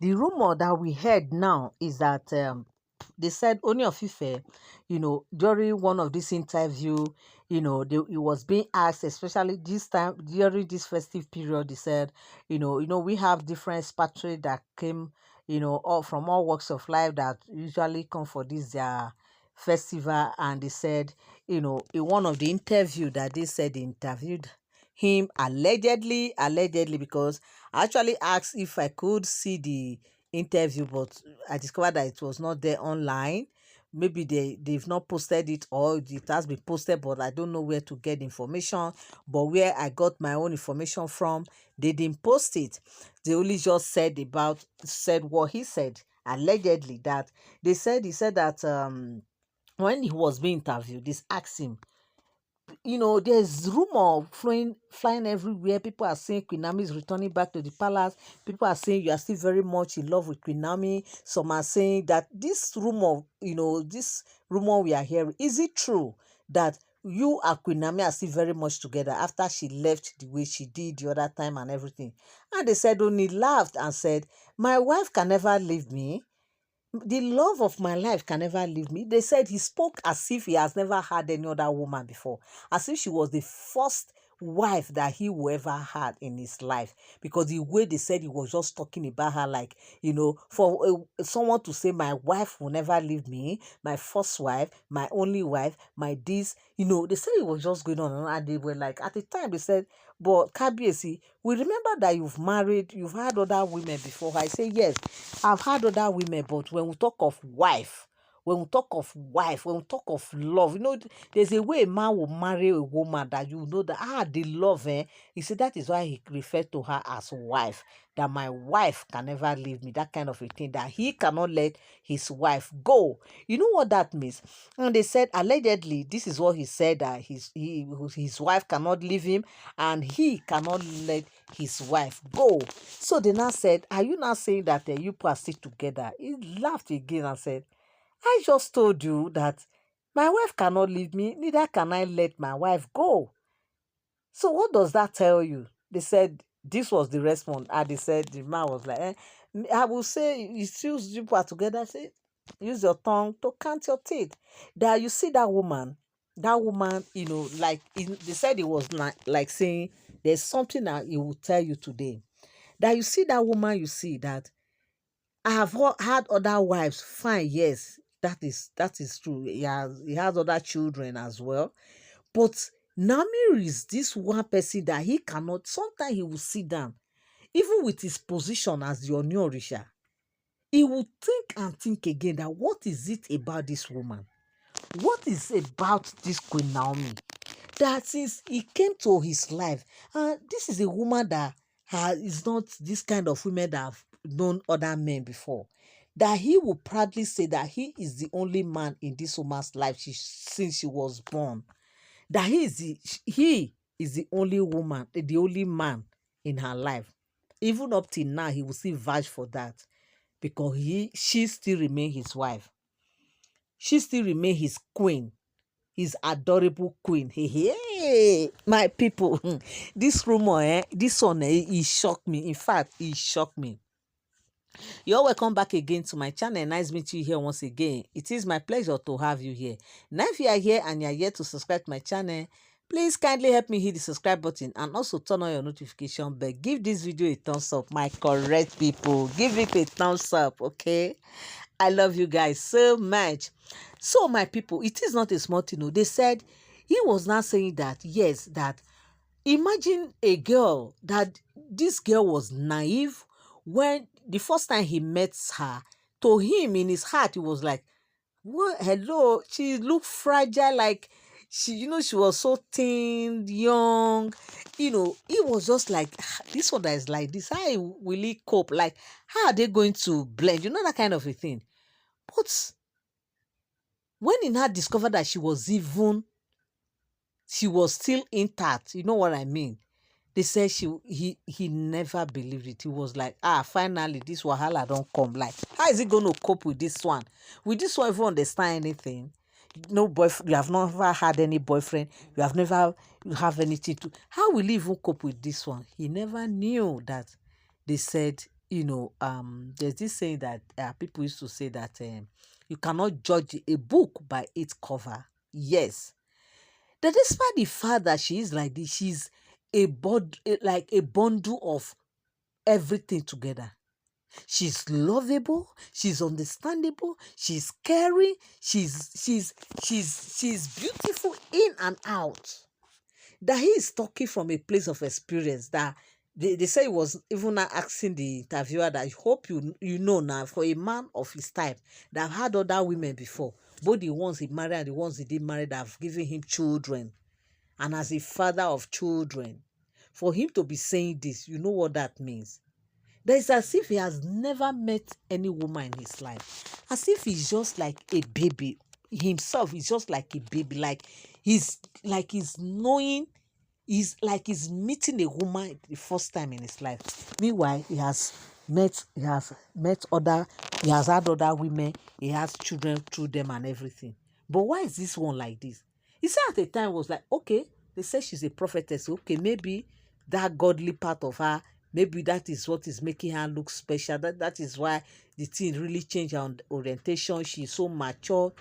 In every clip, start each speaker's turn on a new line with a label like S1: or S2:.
S1: The rumor that we heard now is that they said Ooni of Ife, during one of this interview, he was being asked, especially this time during this festive period. They said, we have different expatriates that came, all from all walks of life that usually come for this their festival, and they said, in one of the interview that they said they interviewed him allegedly, because I actually asked if I could see the interview, but I discovered that it was not there online. Maybe they've not posted it, or it has been posted, but I don't know where to get information. But where I got my own information from, they didn't post it. They only just said what he said allegedly, that he said that when he was being interviewed, this asked him, there's rumor flying everywhere. People are saying Queen Naomi is returning back to the palace. People are saying you are still very much in love with Queen Naomi. Some are saying that this rumor we are hearing, is it true that you and Queen Naomi are still very much together after she left the way she did the other time and everything? And they said, only laughed and said, my wife can never leave me. The love of my life can never leave me. They said he spoke as if he has never had any other woman before, as if she was the first wife that he will ever had in his life. Because the way they said he was just talking about her, like, for someone to say, my wife will never leave me, my first wife, my only wife, my this, they said it was just going on. And they were like, at the time, they said, but Kabiesi, we remember that you've had other women before. I say, yes, I've had other women, but when we talk of wife, when we talk of love, there's a way a man will marry a woman that that, the love, eh? He said that is why he referred to her as wife, that my wife can never leave me, that kind of a thing, that he cannot let his wife go. You know what that means? And they said, allegedly, this is what he said, that his wife cannot leave him, and he cannot let his wife go. So they now said, are you now saying that you people are still together? He laughed again and said, I just told you that my wife cannot leave me, neither can I let my wife go. So what does that tell you? They said this was the response. And they said, the man was like, I will say, you still people are together. Say, use your tongue to count your teeth. That you see that woman, they said it was not like saying there's something that he will tell you today. That you see that woman, you see that I have had other wives. Fine, yes, that is true. He has other children as well. But Namir is this one person that he cannot. Sometimes he will sit down, even with his position as the Ooni Orisha. He will think and think again that what is it about this woman? What is about this Queen Naomi? That since he came to his life, this is a woman that is not this kind of women that have known other men before. That he will proudly say that he is the only man in this woman's life since she was born. That he is the only woman, the only man in her life. Even up till now, he will still vouch for that, because she still remain his wife. She still remain his queen, his adorable queen. Hey, hey, my people, this rumor, this one, it shocked me. In fact, it shocked me. You're welcome back again to my channel. Nice meeting you here once again. It is my pleasure to have you here. Now, if you are here and you are yet to subscribe to my channel, please kindly help me hit the subscribe button and also turn on your notification bell. Give this video a thumbs up, my correct people. Give it a thumbs up, okay? I love you guys so much. So, my people, it is not a small thing. No. They said he was not saying that, yes, that imagine a girl, that this girl was naive when the first time he met her. To him, in his heart, he was like, what? Hello, she looked fragile, like she was so thin, young. It was just like, this one that is like this. How will he cope? Like, how are they going to blend? That kind of a thing. But when he now discovered that she was still intact, you know what I mean? They said he never believed it. He was like, finally this wahala don't come. Like, how is he going to cope with this one? Will this one even understand anything? No boyfriend, you have never had any boyfriend, you have anything to, how will he even cope with this one? He never knew that they said there's this saying that people used to say that you cannot judge a book by its cover. Yes. That despite the fact that she is like this, she's like a bundle of everything together. She's lovable, she's understandable, she's caring, she's beautiful in and out. That he is talking from a place of experience, that they say he was even now asking the interviewer that I hope you know now, for a man of his type that have had other women before, both the ones he married and the ones he didn't marry, that have given him children, and as a father of children, for him to be saying this, you know what that means. That is as if he has never met any woman in his life. As if he's just like a baby. Himself is just like a baby. He's knowing, he's like he's meeting a woman the first time in his life. Meanwhile, he has had other women, he has children through them and everything. But why is this one like this? He said at the time was like, okay, they said she's a prophetess. Okay, maybe that godly part of her, maybe that is what is making her look special. That is why the thing really changed her orientation. She's so mature.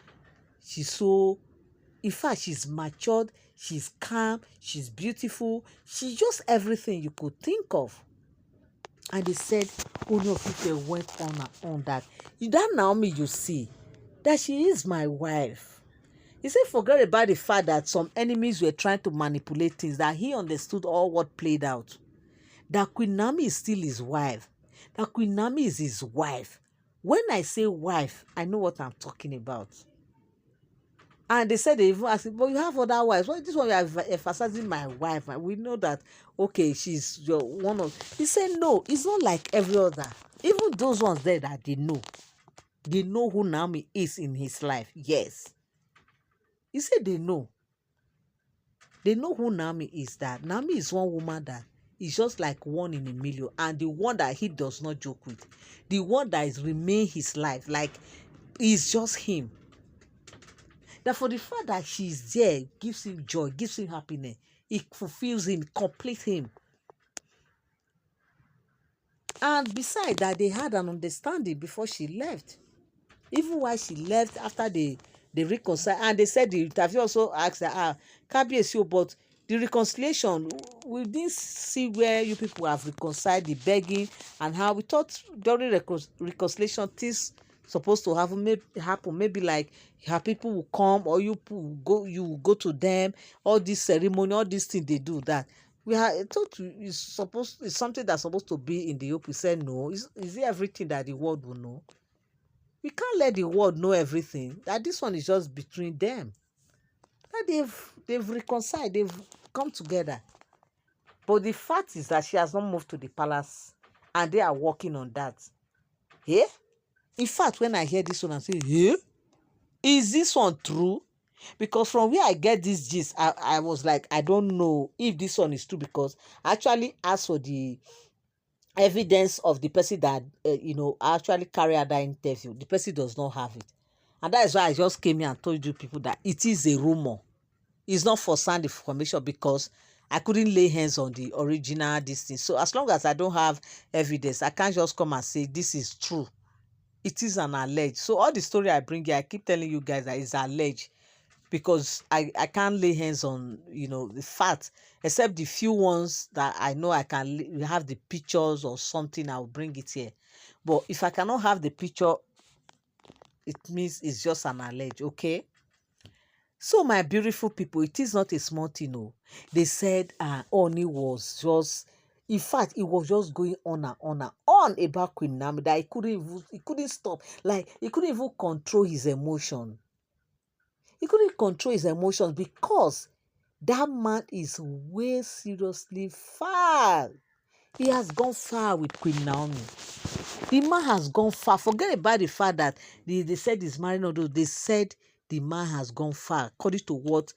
S1: In fact, she's matured. She's calm. She's beautiful. She's just everything you could think of. And they said, Ooni of Ife went on and on that Naomi you see, that she is my wife. He said, forget about the fact that some enemies were trying to manipulate things, that he understood all what played out. That Queen Naomi is still his wife. That Queen Naomi is his wife. When I say wife, I know what I'm talking about. And they said, they even asked, but you have other wives. Well, this one you are emphasizing my wife. And we know that, okay, she's your one of. He said, no, it's not like every other. Even those ones there that they know who Naomi is in his life. Yes. He said they know. They know who Naomi is. That Naomi is one woman that is just like one in a million. And the one that he does not joke with. The one that is remain his life. Like, it's just him. That for the fact that she's there, gives him joy, gives him happiness. It fulfills him, completes him. And besides that, they had an understanding before she left. Even while she left, after they reconciled, and they said, the interview also asked her, Kabiyesi, but the reconciliation, we didn't see where you people have reconciled, the begging, and how we thought during reconciliation things supposed to happen. Maybe like her people will come, or you will go to them, all this ceremony, all these things they do that. I thought it's something that's supposed to be in the open. We said no. Is it everything that the world will know? We can't let the world know everything. That this one is just between them. That they've reconciled, they've come together. But the fact is that she has not moved to the palace, and they are working on that. Yeah? In fact, when I hear this one, I say, yeah? Is this one true? Because from where I get this gist, I was like, I don't know if this one is true, because I actually asked for the evidence of the person that actually carried out that interview. The person does not have it, and that is why I just came here and told you people that it is a rumor. It's not for sound information, because I couldn't lay hands on the original this thing. So as long as I don't have evidence, I can't just come and say this is true. It is an alleged. So all the story I bring here, I keep telling you guys that it's alleged, because I can't lay hands on the fact, except the few ones that I know I can have the pictures or something. I'll bring it here. But if I cannot have the picture, it means it's just an alleged. Okay. So my beautiful people, it is not a small thing. No, they said Ooni was just, in fact, it was just going on and on and on about Queen Naomi, that he couldn't stop. Like, he couldn't even control his emotion. He couldn't control his emotions, because that man is way seriously far. He has gone far with Queen Naomi. The man has gone far. Forget about the fact that they said he's married, although they said the man has gone far, according to what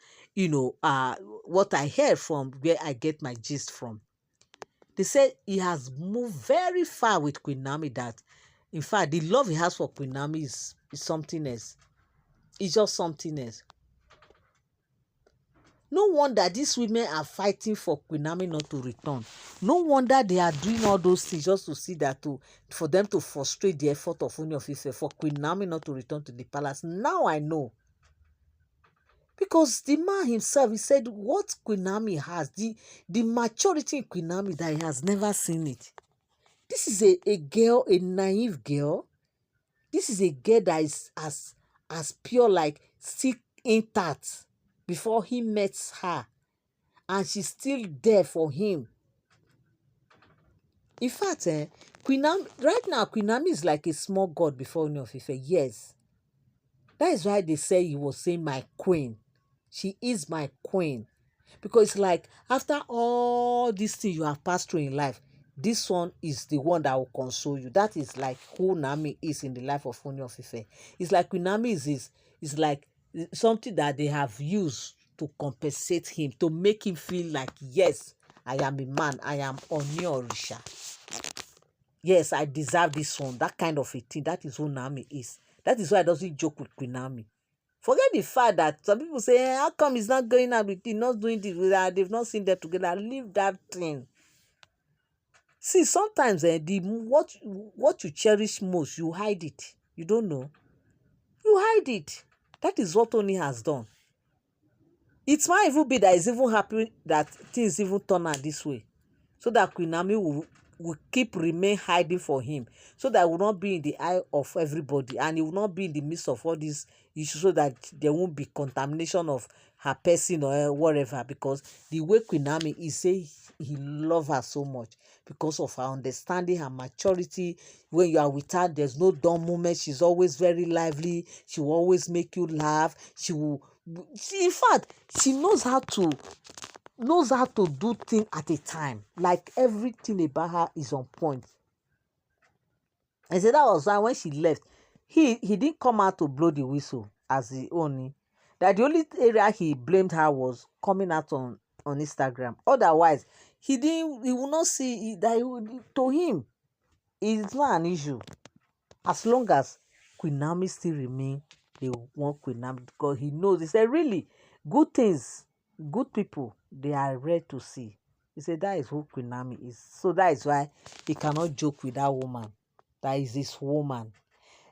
S1: what I heard from where I get my gist from. They said he has moved very far with Queen Naomi, that in fact the love he has for Queen Naomi is something else. It's just something else. No wonder these women are fighting for Queen Naomi not to return. No wonder they are doing all those things just to see that for them to frustrate the effort of Ooni of Ife for Queen Naomi not to return to the palace. Now I know. Because the man himself, he said what Queen Naomi has, the maturity in Queen Naomi, that he has never seen it. This is a girl, a naive girl. This is a girl that is as pure like silk intact before he met her. And she's still there for him. In fact, Queen Naomi, right now, Queen Naomi is like a small god before Ooni of Ife. Yes. That is why they say he was saying my queen. She is my queen. Because it's like after all these things you have passed through in life, this one is the one that will console you. That is like who Naomi is in the life of Ooni of Ife. It's like Queen Naomi is like something that they have used to compensate him, to make him feel like, yes, I am a man, I am Ooni Orisha. Yes, I deserve this one. That kind of a thing. That is who Naomi is. That is why I doesn't joke with Queen Naomi. Forget the fact that some people say, how come he's not going out with him, not doing this with her, they've not seen them together. Leave that thing. See, sometimes what you cherish most, you hide it. You don't know. You hide it. That is what Ooni has done. It might even be that he's even happy that things even turn out this way. So that Queen Naomi will remain hiding for him. So that he will not be in the eye of everybody. And he will not be in the midst of all these issues, so that there won't be contamination of her person or whatever. Because the way Queen Naomi is, say he loves her so much. Because of her understanding, her maturity. When you are with her, there's no dull moment. She's always very lively. She will always make you laugh. In fact, she knows how to do things at a time. Like everything about her is on point. I said that was why when she left, he didn't come out to blow the whistle as the Ooni. That the only area he blamed her was coming out on Instagram. Otherwise, he will not see that to him, it's not an issue. As long as Queen Naomi still remain, they want Queen Naomi, because he knows. He said, really, good things, good people, they are rare to see. He said that is who Queen Naomi is. So that is why he cannot joke with that woman. That is his woman.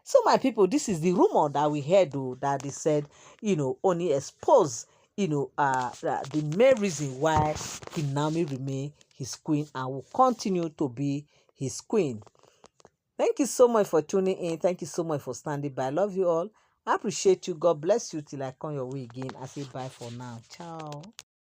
S1: So my people, this is the rumor that we heard, though, that they said, Ooni exposed, the main reason why Queen Naomi remain his queen and will continue to be his queen. Thank you so much for tuning in. Thank you so much for standing by. I love you all. I appreciate you. God bless you till I come your way again. I say bye for now. Ciao.